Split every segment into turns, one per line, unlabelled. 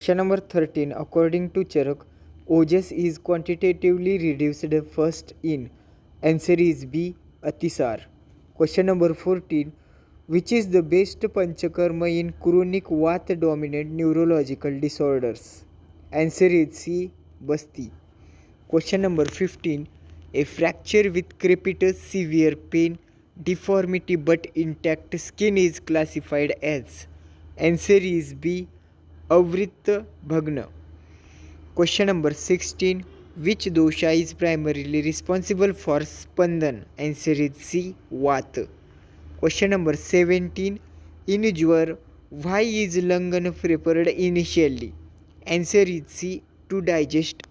Question number 13. According to Charak, ojas is quantitatively reduced first in. Answer is B. Atisar. Question number 14. Which is the best panchakarma in chronic Vata dominant neurological disorders? Answer is C. Basti. Question number 15. A fracture with crepitus, severe pain, deformity but intact skin is classified as. Answer is B. Avrita Bhagna. Question number 16. Which dosha is primarily responsible for Spandan? Answer is C. Vata. Question number 17. In Jwar, why is Langan prepared initially? Answer is C. To digest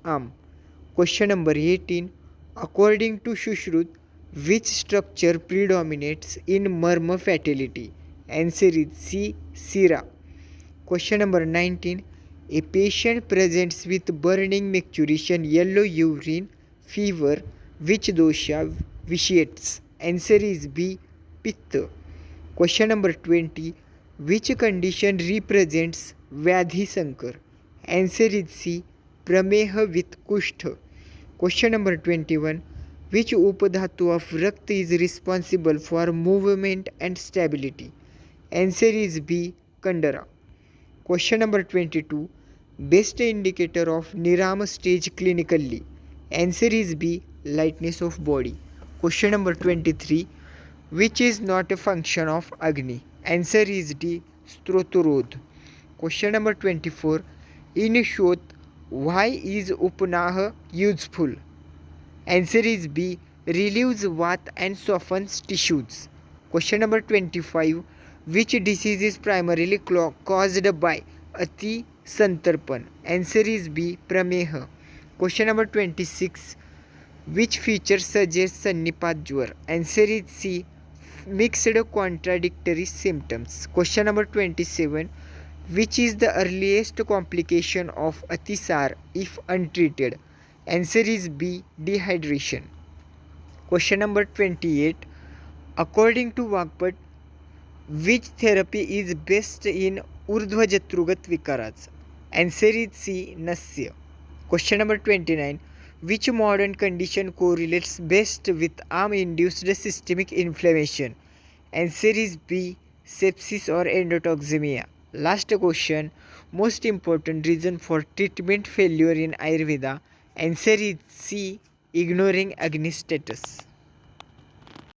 Question number 18. According to Shushruta, which structure predominates in Marma fatality? Answer is C. Sira. Question number 19. A patient presents with burning micturition, yellow urine, fever. Which dosha vitiates? Answer is B. Pitta. Question number 20. Which condition represents Vyadhi Sankar? Answer is C. Prameha with Kushtha. Question number 21. Which upadhatu of Rakta is responsible for movement and stability? Answer is B. Kandara. Question number 22. Best indicator of Nirama stage clinically? Answer is B. Lightness of body. Question number 23. Which is not a function of Agni? Answer is D. Strotorod. Question number 24. In Shot, why is Upanaha useful? Answer is B. Relieves Vata and softens tissues. Question number 25. Which disease is primarily caused by Ati Santarpan? Answer is B. Prameha. Question number 26. Which feature suggests Sannipat Jwar? Answer is C. Mixed contradictory symptoms. Question number 27. Which is the earliest complication of Atisar if untreated? Answer is B. Dehydration. Question number 28. According to Vagpat, which therapy is best in Urdhvajatrugat Vikaraj? Answer is C. Nasya. Question number 29. Which modern condition correlates best with arm-induced systemic inflammation? Answer is B. Sepsis or endotoxemia. Last question. Most important reason for treatment failure in Ayurveda? Answer is C. Ignoring Agni status.